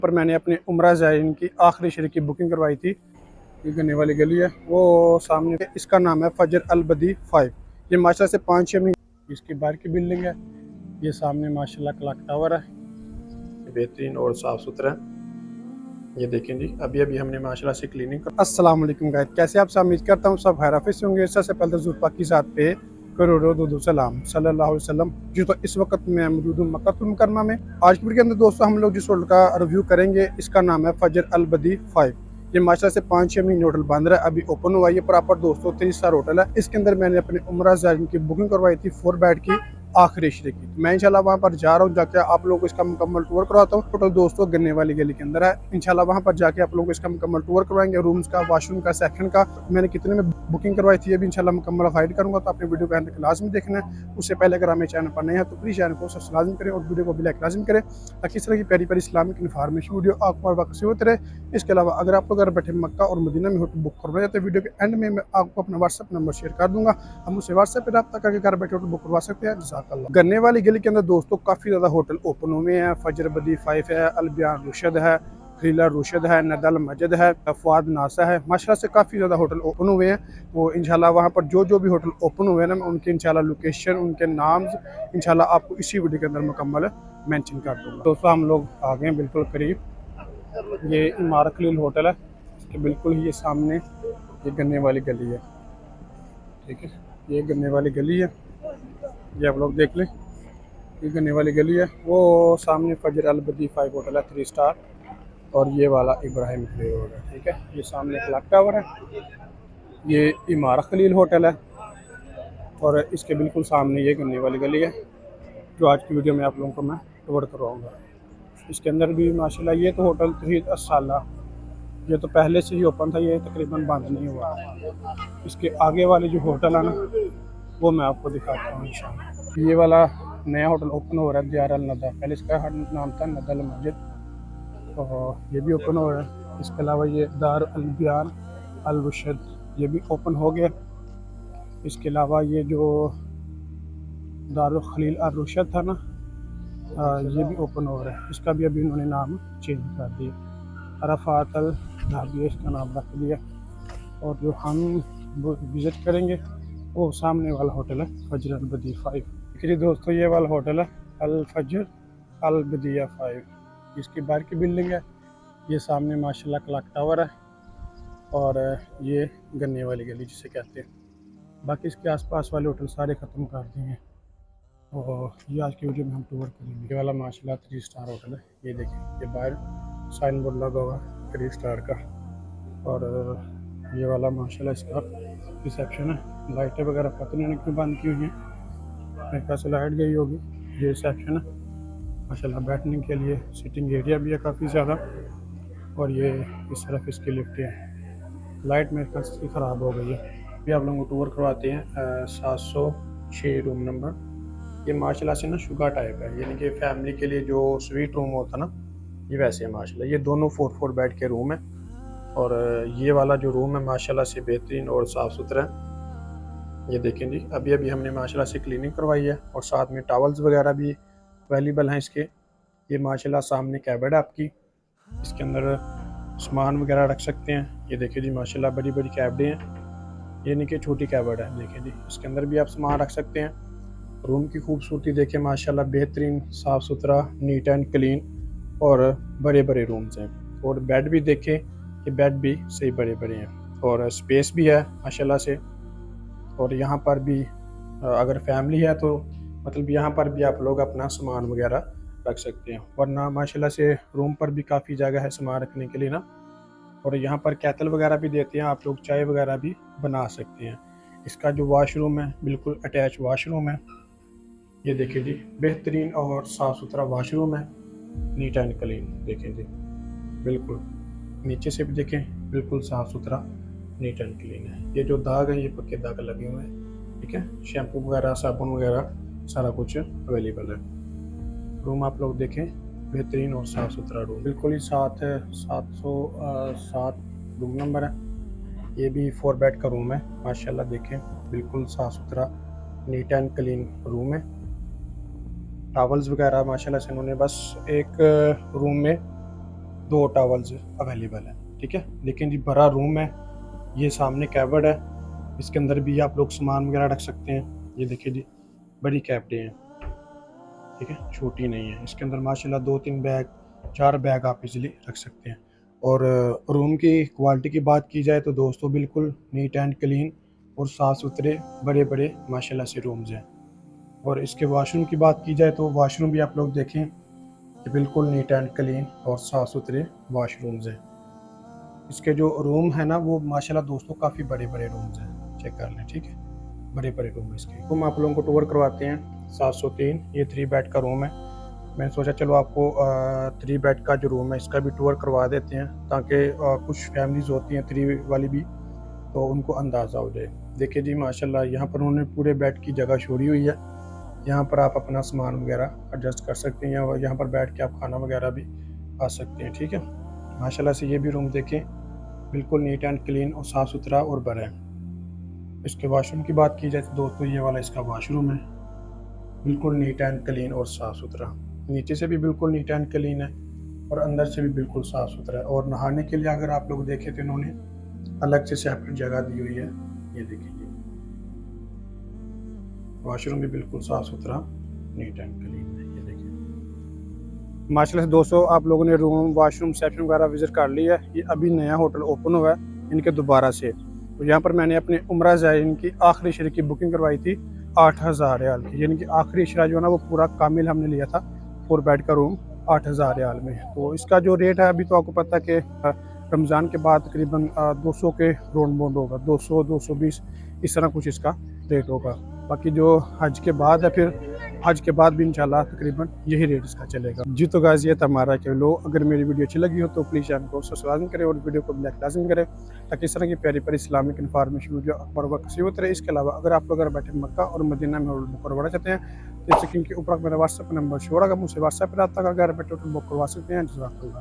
पर मैंने अपने उम्रा ज़ायरीन की आखिरी शरीक की बुकिंग करवाई थी। ये गन्ने वाली गली है वो सामने, इसका नाम है फजर अल बदी 5। ये माशाल्लाह से 5-6 महीने इसकी बाहर की बिल्डिंग है। ये सामने माशाल्लाह क्लॉक टावर है, बेहतरीन और साफ़ सुथरा है। ये देखें जी, अभी अभी हमने माशाल्लाह से क्लीनिंग कर। अस्सलाम वालेकुम गाइस, कैसे आप सब? उम्मीद करता हूँ सब खैर आफियत से होंगे। सबसे पहले ज़रूर पाक की ज़ात पे करोड़ों दुरूद सलाम सल्लल्लाहु अलैहि वसल्लम। जी तो इस वक्त मैं मौजूद हूँ मक्का मुकर्रमा में। आज की वीडियो के अंदर दोस्तों हम लोग जिस होटल का रिव्यू करेंगे इसका नाम है फजर अल बदी 5। ये माशाल्लाह से 5-6 महीने होटल बंद रहा है, अभी ओपन हुआ। ये प्रॉपर दोस्तों 3 स्टार होटल है। इसके अंदर मैंने अपने उम्रा ज़ायरीन की बुकिंग करवाई थी 4 बेड की आखिरी शरीक की। मैं इंशाल्लाह वहाँ पर जा रहा हूँ, जाके आप लोगों को इसका मुकम्मल टूर करवाता हूँ। होटल दोस्तों गन्ने वाली गली के अंदर है। इंशाल्लाह वहाँ पर जाके आप लोगों को इसका मुकम्मल टूर करवाएंगे, रूम्स का, वॉशरूम का, सेक्शन का, मैंने कितने में बुकिंग करवाई थी ये भी इंशाल्लाह मुकम्मल गाइड करूँगा। तो अपने वीडियो को एंड तक लाजमी देखना है। उससे पहले अगर हमें चैनल पर नए हैं तो प्लीज़ चैनल को सब्सक्राइब लाजमी करें और वीडियो को भी लाइक लाजमी करें, ताकि इस तरह की प्यारी प्यारी इस्लामिक इन्फॉर्मेशन वीडियो आपको वक्त से होते रहे। इसके अलावा अगर आप लोग अगर बैठे मक्का और मदीना में होटल बुक करवाए तो वीडियो के एंड में मैं आपको अपना व्हाट्सअप नंबर शेयर कर दूंगा, हम उससे व्हाट्सएप पर रब्ता करके घर बैठे होटल बुक करवा सकते हैं। जज़ाकल्लाह। गन्ने वाली गली के अंदर दोस्तों काफ़ी ज़्यादा होटल ओपन हुए हैं। फजर बदी 5 है, अल बयान रुशद है, खलीला रुशद है, नदल मस्जिद है, फवाद नासा है। माशाल्लाह से काफ़ी ज़्यादा होटल ओपन हुए हैं। वो इंशाल्लाह वहाँ पर जो भी होटल ओपन हुए हैं ना, मैं उनके इंशाल्लाह लोकेशन, उनके नाम इंशाल्लाह आपको इसी वीडियो के अंदर मुकम्मल मेंशन कर दूँगा। दोस्तों हम लोग आ गए हैं बिल्कुल करीब। ये इमारत खलील होटल है, इसके बिल्कुल ही ये सामने ये गन्ने वाली गली है। ठीक है, ये गन्ने वाली गली है, ये आप लोग देख लें। ये गन्ने वाली गली है, वो सामने फजर अल बदी 5 होटल है 3 स्टार, और ये वाला इब्राहिम खलील रोड है। ठीक है, ये सामने क्लॉक टावर है, ये इमारत खलील होटल है, और इसके बिल्कुल सामने ये गन्ने वाली गली है जो आज की वीडियो में आप लोगों को मैं कवर करवाऊँगा। इसके अंदर भी माशाल्लाह ये तो होटल 3 साल, ये तो पहले से ही ओपन था, ये तकरीबन बंद नहीं हुआ। इसके आगे वाले जो होटल है ना वो मैं आपको दिखाता हूँ इंशाल्लाह। ये वाला नया होटल ओपन हो रहा है दियार अल नदा, पहले इसका नाम था नदल मस्जिद, तो ये भी ओपन हो रहा है। इसके अलावा ये दार अल बयान अल रुशद ये भी ओपन हो गया। इसके अलावा ये जो दारुल खलील अल रुशद था ना, ये भी ओपन हो रहा है। इसका भी अभी उन्होंने नाम चेंज कर दिया, अरफात अल धाबिया इसका नाम रख दिया। और जो हम विज़िट करेंगे वो सामने वाला होटल है फजर अल बदी 5। देखिए दोस्तों, ये वाला होटल है अल फजर अल बदिया 5। इसकी बाहर की बिल्डिंग है, ये सामने माशाल्लाह क्लॉक टावर है, और ये गन्ने वाली गली जिसे कहते हैं। बाकी इसके आसपास वाले होटल सारे ख़त्म कर दिए हैं, और ये आज की वीडियो में हम टूर करेंगे। ये वाला माशाल्लाह 3 स्टार होटल है, ये देखिए, ये बाहर साइन बोर्ड लगा हुआ है 3 स्टार का। और ये वाला माशाल्लाह इसका रिसेप्शन है। लाइटें वगैरह पता नहीं क्यों बंद की हुई हैं, मेरे ख्याल से लाइट गई होगी। ये रिसेप्शन है माशाल्लाह, बैठने के लिए सिटिंग एरिया भी है काफ़ी ज़्यादा, और ये इस तरफ इसकी लिफ्टें हैं। लाइट मेरे ख्याल से ख़राब हो गई है। भी आप लोगों को टूर करवाते हैं 706 रूम नंबर। ये माशाल्लाह से ना शुगर टाइप है, यानी कि फैमिली के लिए जो स्वीट रूम होता ना, ये वैसे है माशाल्लाह। ये दोनों 4 बेड के रूम है, और ये वाला जो रूम है माशाल्लाह से बेहतरीन और साफ़ सुथरा है। ये देखें जी, अभी अभी हमने माशाल्लाह से क्लीनिंग करवाई है, और साथ में टॉवल्स वगैरह भी अवेलेबल हैं इसके। ये माशाल्लाह सामने कैबिनेट है आपकी, इसके अंदर सामान वगैरह रख सकते हैं। ये देखिए जी माशाल्लाह बड़ी बड़ी कैबिनेट हैं, ये नहीं कि छोटी कैबिनेट है। देखें जी, इसके अंदर भी आप सामान रख सकते हैं। रूम की खूबसूरती देखें माशाल्लाह, बेहतरीन साफ़ सुथरा नीट एंड क्लीन, और बड़े बड़े रूम्स हैं। और बेड भी देखें कि बेड भी सही बड़े बड़े हैं, और स्पेस भी है माशाल्लाह से। और यहाँ पर भी अगर फैमिली है तो मतलब यहाँ पर भी आप लोग अपना सामान वगैरह रख सकते हैं, वरना माशाल्लाह से रूम पर भी काफ़ी जगह है सामान रखने के लिए ना। और यहाँ पर कैटल वगैरह भी देते हैं, आप लोग चाय वगैरह भी बना सकते हैं। इसका जो वॉशरूम है बिल्कुल अटैच वॉशरूम है। ये देखिए जी, बेहतरीन और साफ़ सुथरा वॉशरूम है, नीट एंड क्लीन। देखें जी, बिल्कुल नीचे से भी देखें, बिल्कुल साफ़ सुथरा नीट एंड क्लीन है। ये जो दाग है ये पक्के दाग लगे हुए हैं। ठीक है, शैम्पू वगैरह साबुन वगैरह सारा कुछ अवेलेबल है। रूम आप लोग देखें, बेहतरीन और साफ़ सुथरा रूम, बिल्कुल ही 707 रूम नंबर है। ये भी 4 बेड का रूम है माशाल्लाह। देखें बिल्कुल साफ़ सुथरा नीट एंड क्लीन रूम है। टॉवल्स वगैरह माशाल्लाह से उन्होंने बस एक रूम में 2 टॉवल्स अवेलेबल हैं। ठीक है, लेकिन जी बड़ा रूम है, ये सामने कैबिनेट है, इसके अंदर भी आप लोग सामान वगैरह रख सकते हैं। ये देखिए जी बड़ी कैबिनेट है, ठीक है, छोटी नहीं है। इसके अंदर माशाल्लाह 2-3 बैग 4 बैग आप इजीली रख सकते हैं। और रूम की क्वालिटी की बात की जाए तो दोस्तों बिल्कुल नीट एंड क्लीन और साफ़ सुथरे बड़े बड़े माशाल्लाह से रूम्स हैं। और इसके वॉशरूम की बात की जाए तो वॉशरूम भी आप लोग देखें कि बिल्कुल नीट एंड क्लीन और साफ़ सुथरे वॉशरूम्स हैं। इसके जो रूम है ना वो माशाल्लाह दोस्तों काफ़ी बड़े बड़े रूम्स हैं, चेक कर लें। ठीक है, बड़े बड़े रूम है इसके। रूम आप लोगों को टूर करवाते हैं 703, ये 3 बेड का रूम है। मैंने सोचा चलो आपको 3 बेड का जो रूम है इसका भी टूर करवा देते हैं, ताकि कुछ फैमिलीज़ होती हैं 3 वाली भी, तो उनको अंदाज़ा हो जाए। देखिए जी माशाल्लाह यहाँ पर उन्होंने पूरे बेड की जगह छोड़ी हुई है, यहाँ पर आप अपना सामान वगैरह एडजस्ट कर सकते हैं, या यहाँ पर बैठ के आप खाना वगैरह भी खा सकते हैं। ठीक है, माशाल्लाह से ये भी रूम देखें बिल्कुल नीट एंड क्लीन और साफ़ सुथरा और बड़ा है। इसके वॉशरूम की बात की जाए तो दोस्तों ये वाला इसका वॉशरूम है, बिल्कुल नीट एंड क्लीन और साफ़ सुथरा। नीचे से भी बिल्कुल नीट एंड क्लीन है और अंदर से भी बिल्कुल साफ़ सुथरा है। और नहाने के लिए अगर आप लोग देखें तो इन्होंने अलग से सेपरेट जगह दी हुई है। ये देखिए वॉशरूम भी बिल्कुल साफ़ सुथरा नीट एंड क्लीन है। ये देखिए माशाल्लाह से दोस्तों आप लोगों ने रूम वॉशरूम सेक्शन वगैरह विज़िट कर लिया है। ये अभी नया होटल ओपन हुआ है इनके दोबारा से। तो यहाँ पर मैंने अपने उम्रा ज़ायरीन की आखिरी शरीक की बुकिंग करवाई थी 8000 रियाल की, यानी कि आखिरी इशरा जो है ना वो पूरा कामिल हमने लिया था 4 बेड का रूम 8000 रियाल में। तो इसका जो रेट है अभी तो आपको पता है कि रमज़ान के बाद तकरीबन 200 के राउंड बाउंड होगा, 200-220 इस तरह कुछ इसका रेट होगा। बाकी जो हज के बाद है फिर हज के बाद भी इंशाल्लाह तकरीबन यही रेट इसका चलेगा। जी तो गाइस ये था हमारा कि लोग अगर मेरी वीडियो अच्छी लगी हो तो प्लीज़ चैनल को सब्सक्राइब करें और वीडियो को लाइक लाजमी करें, ताकि इस तरह की प्यारी प्यारी इस्लामिक इन्फॉर्मेशन वीडियो अखबार व कसी होती रहे। इसके अलावा अगर आप लोग अगर बैठे मक्का और मदीना में होटल बुक करवाना चाहते हैं तो स्क्रीन के ऊपर मेरा व्हाट्सएप नंबर शो होगा, मुझसे व्हाट्सएप पर रब्ता कर घर बैठे होटल बुक करवा सकते हैं। जज़ाकल्लाह।